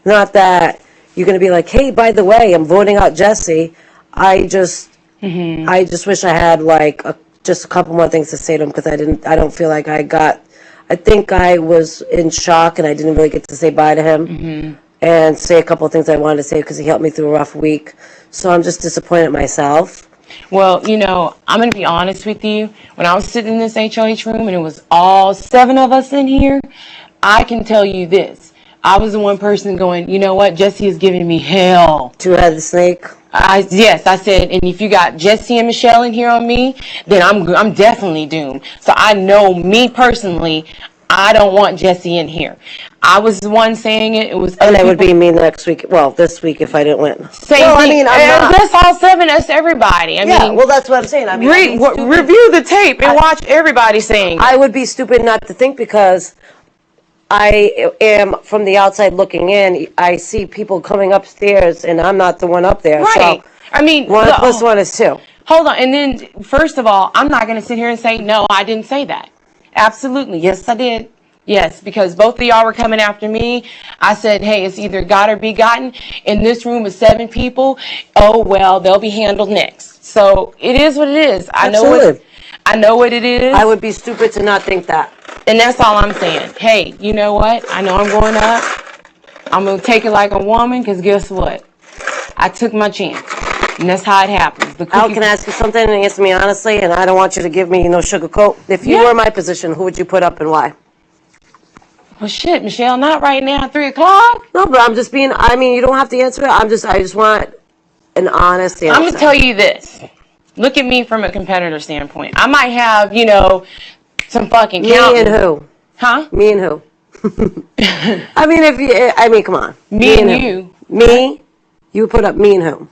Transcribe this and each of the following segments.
Not that you're going to be like, hey, by the way, I'm voting out Jesse. I just wish I had like just a couple more things to say to him because I don't feel like I think I was in shock and I didn't really get to say bye to him and say a couple of things I wanted to say because he helped me through a rough week. So I'm just disappointed in myself. Well, I'm going to be honest with you. When I was sitting in this HOH room and it was all 7 of us in here, I can tell you this. I was the one person going, you know what? Jesse is giving me hell. Two-headed snake? Yes, I said, and if you got Jesse and Michelle in here on me, then I'm definitely doomed. So I know me personally, I don't want Jesse in here. I was the one saying it. It was, and that would be me next week. Well, this week if I didn't win. Same thing. That's all 7. That's everybody. I mean, well, that's what I'm saying. Review the tape and watch everybody saying. I would be stupid not to think because I am from the outside looking in. I see people coming upstairs, and I'm not the one up there. Right. So I mean, 1 + 1 is 2. Hold on. And then, first of all, I'm not going to sit here and say, no, I didn't say that. Absolutely. Yes, I did. Yes, because both of y'all were coming after me. I said, hey, it's either got or be gotten. In this room with 7 people, oh, well, they'll be handled next. So it is what it is. I know what it is. I would be stupid to not think that. And that's all I'm saying. Hey, you know what? I know I'm going up. I'm going to take it like a woman because guess what? I took my chance. And that's how it happens. Al, can I ask you something and answer me honestly? And I don't want you to give me no sugarcoat. If you were in my position, who would you put up and why? Well, shit, Michelle, not right now at 3 o'clock. No, but I'm just being, you don't have to answer it. I just want an honest answer. I'm going to tell you this. Look at me from a competitor standpoint. I might have, some fucking counting. Me and who? Huh? Me and who? Come on. Me and you. Me? You would put up me and who?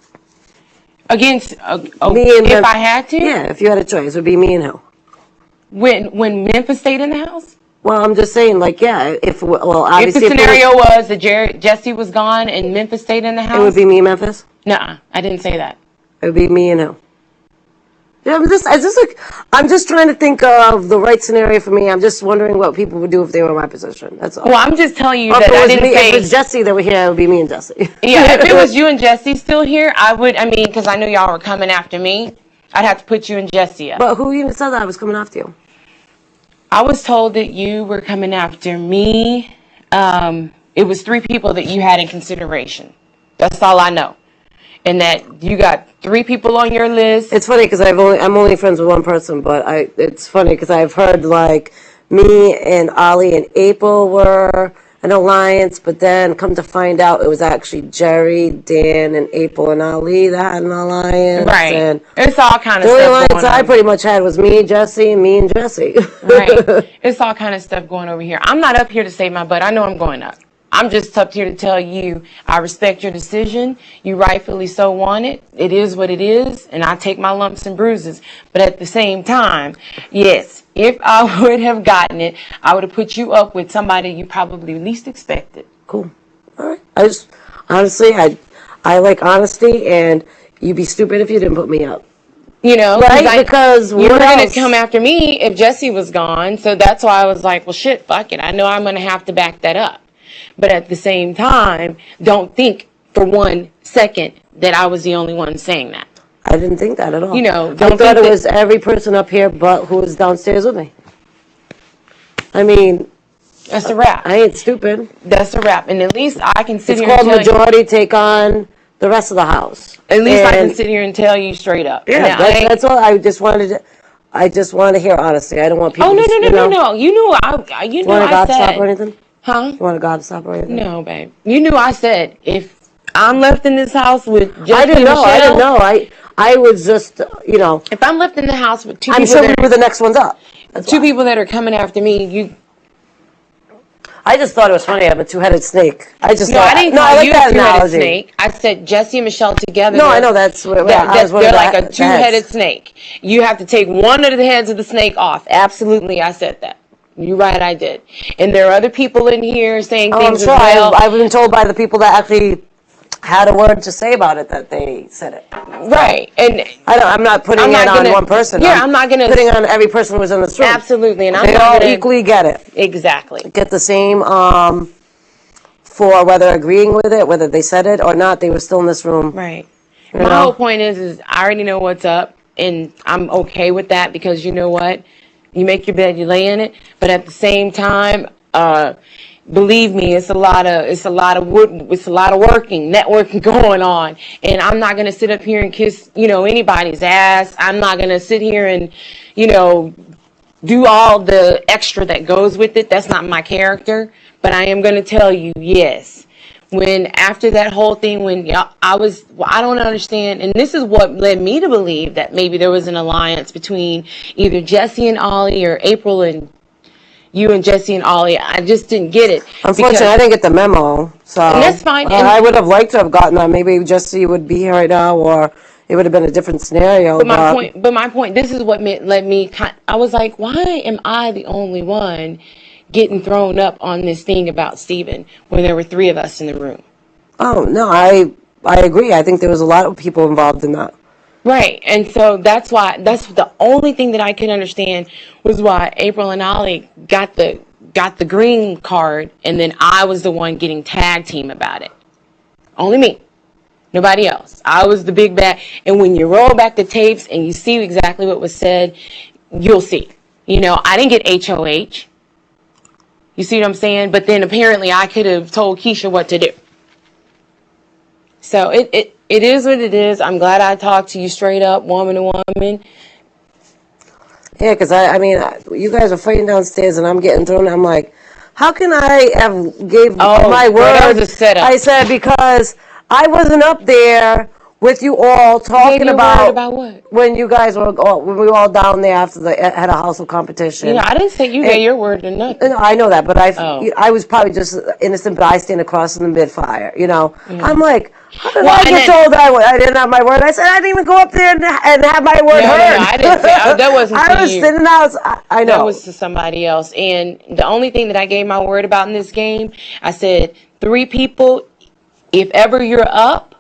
Against, me and if I had to? Yeah, if you had a choice, it would be me and who? When Memphis stayed in the house? Well, I'm just saying, obviously, if the scenario was that Jesse was gone and Memphis stayed in the house, it would be me and Memphis. Nuh-uh, I didn't say that. It would be me and who? Yeah, I'm just trying to think of the right scenario for me. I'm just wondering what people would do if they were in my position. That's all. Well, I'm just telling you that I didn't say. If it was Jesse that were here, it would be me and Jesse. Yeah, if it was you and Jesse still here, because I knew y'all were coming after me, I'd have to put you and Jesse up. But who even said that I was coming after you? I was told that you were coming after me. It was 3 people that you had in consideration. That's all I know. And that you got 3 people on your list. It's funny because I'm only friends with one person, but it's funny because I've heard me and Ollie and April were an alliance, but then come to find out it was actually Jerry, Dan, and April and Ali that had an alliance. Right. And it's all kind of stuff. The only alliance I pretty much had was me, Jesse, and me and Jesse. Right. It's all kind of stuff going over here. I'm not up here to save my butt. I know I'm going up. I'm just up here to tell you I respect your decision. You rightfully so want it. It is what it is, and I take my lumps and bruises. But at the same time, yes, if I would have gotten it, I would have put you up with somebody you probably least expected. Cool. All right. Honestly, I like honesty, and you'd be stupid if you didn't put me up. Right? Because you were going to come after me if Jesse was gone. So that's why I was like, well, shit, fuck it. I know I'm going to have to back that up. But at the same time, don't think for 1 second that I was the only one saying that. I didn't think that at all. Don't I thought it was every person up here but who was downstairs with me. That's a wrap. I ain't stupid. That's a wrap. And at least I can sit here and tell you. It's called majority take on the rest of the house. At least I can sit here and tell you straight up. Yeah, that's all. I just wanted to hear honesty. I don't want people no. You knew I said. Stop or anything? Huh? You want God to stop or anything? No, babe. You knew I said if I'm left in this house with Jesse I didn't know. I was just, If I'm left in the house with 2 people. I'm sure we were the next ones up. That's 2 people that are coming after me, I just thought it was funny. I have a 2-headed snake. I didn't call you a 2-headed snake. I said Jesse and Michelle together. No, I know that's what they're like a 2-headed snake. You have to take one of the heads of the snake off. Absolutely, I said that. You're right, I did. And there are other people in here saying things as well. I've been told by the people that actually had a word to say about it that they said it. Right. And I'm not putting it on one person. Yeah, I'm not going to. Putting on every person who was in this room. Absolutely. And they all equally get it. Exactly. Get the same for whether agreeing with it, whether they said it or not, they were still in this room. Right. You My know? whole point is I already know what's up, and I'm okay with that because you know what? You make your bed, you lay in it. But at the same time, believe me, it's a lot of working, networking going on, and I'm not gonna sit up here and kiss anybody's ass. I'm not gonna sit here and do all the extra that goes with it. That's not my character. But I am gonna tell you, yes. When after that whole thing, I don't understand, and this is what led me to believe that maybe there was an alliance between either Jesse and Ollie or April and you and Jesse and Ollie. I just didn't get it. Unfortunately, I didn't get the memo, so And that's fine. I would have liked to have gotten that. Maybe Jesse would be here right now, or it would have been a different scenario. But my point, this is what led me. I was like, why am I the only one getting thrown up on this thing about Steven when there were 3 of us in the room? Oh no, I agree. I think there was a lot of people involved in that. Right, and so that's the only thing that I could understand was why April and Ollie got the green card, and then I was the one getting tag team about it. Only me. Nobody else. I was the big bad. And when you roll back the tapes and you see exactly what was said, you'll see. I didn't get HOH. You see what I'm saying? But then apparently I could have told Keisha what to do. So it is what it is. I'm glad I talked to you straight up, woman to woman. Yeah, because I mean, you guys are fighting downstairs and I'm getting thrown. I'm like, how can I have gave my word? That was a setup. I said because I wasn't up there with you all talking about what? When you guys were when we were all down there after had a house of competition. Yeah, I didn't say you gave your word to nothing. I know that, but I was probably just innocent bystander crossing the mid-fire. I'm like, how did I get told I didn't have my word? I said I didn't even go up there and have my word heard. No, I didn't say that wasn't to I was you. sitting out. I know That was to somebody else. And the only thing that I gave my word about in this game, I said 3 people. If ever you're up.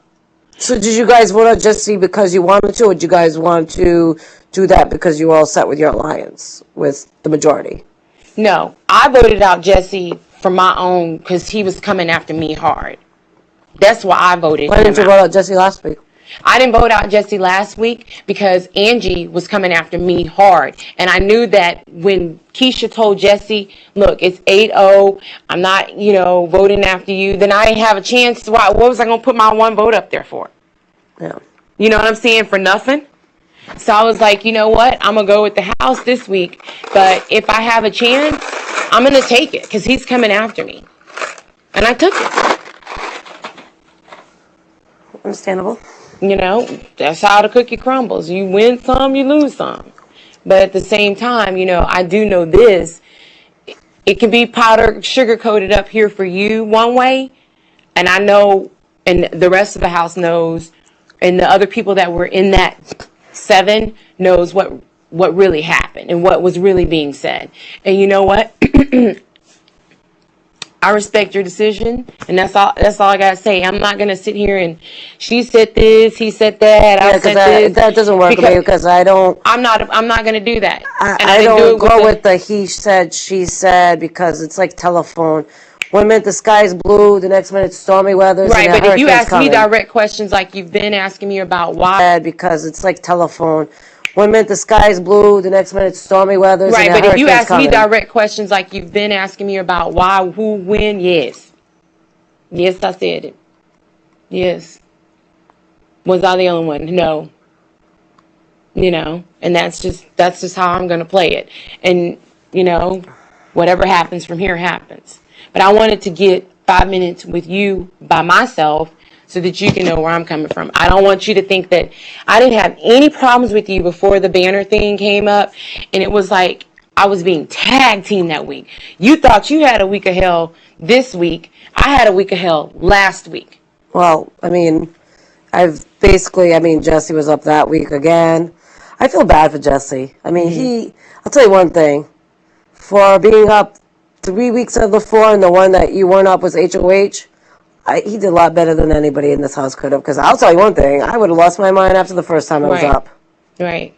So did you guys vote out Jesse because you wanted to, or did you guys want to do that because you were all set with your alliance with the majority? No, I voted out Jesse for my own because he was coming after me hard. That's why I voted. Why didn't you vote out Jesse last week? I didn't vote out Jesse last week because Angie was coming after me hard. And I knew that when Keisha told Jesse, look, it's 8-0, I'm not, voting after you, then I didn't have a chance. What was I going to put my 1 vote up there for? Yeah. You know what I'm saying? For nothing? So I was like, you know what? I'm going to go with the house this week. But if I have a chance, I'm going to take it because he's coming after me. And I took it. Understandable. That's how the cookie crumbles. You win some, you lose some. But at the same time, I do know this. It can be powder, sugar coated up here for you one way. And I know, and the rest of the house knows, and the other people that were in that 7 knows what really happened and what was really being said. And you know what? I respect your decision, and that's all I gotta say. I'm not gonna sit here and she said this, he said that, I said this. That doesn't work for me because I don't. I'm not gonna do that. I don't go with the he said, she said because it's like telephone. 1 minute the sky's blue, the next minute stormy weather. Right, but if you ask me direct questions like you've been asking me about why, because it's like telephone. 1 minute the sky's blue, the next minute stormy weather. Right, but if you ask me direct questions like you've been asking me about why, who, when, yes. Yes, I said it. Yes. Was I the only one? No. And that's just how I'm going to play it. And, whatever happens from here happens. But I wanted to get 5 minutes with you by myself so that you can know where I'm coming from. I don't want you to think that I didn't have any problems with you before the banner thing came up. And it was like I was being tag teamed that week. You thought you had a week of hell this week. I had a week of hell last week. Well, I mean, Jesse was up that week again. I feel bad for Jesse. I mean, I'll tell you one thing. For being up 3 weeks of the 4 and the one that you weren't up was HOH, he did a lot better than anybody in this house could have. Because I'll tell you one thing, I would have lost my mind after the first time I was up. Right.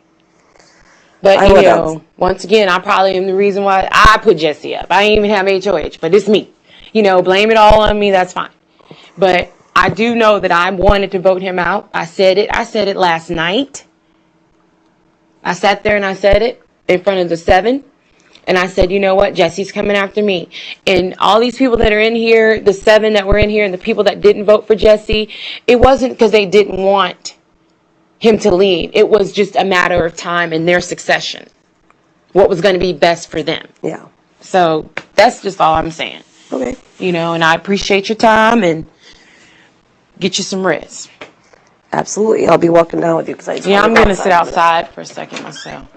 But, once again, I probably am the reason why I put Jesse up. I didn't even have HOH, but it's me. blame it all on me. That's fine. But I do know that I wanted to vote him out. I said it. I said it last night. I sat there and I said it in front of the 7. And I said, you know what? Jesse's coming after me. And all these people that are in here, the 7 that were in here and the people that didn't vote for Jesse, it wasn't because they didn't want him to leave. It was just a matter of time in their succession. What was going to be best for them. Yeah. So that's just all I'm saying. Okay. And I appreciate your time and get you some rest. Absolutely. I'll be walking down with you because I'm going to sit outside for a second myself.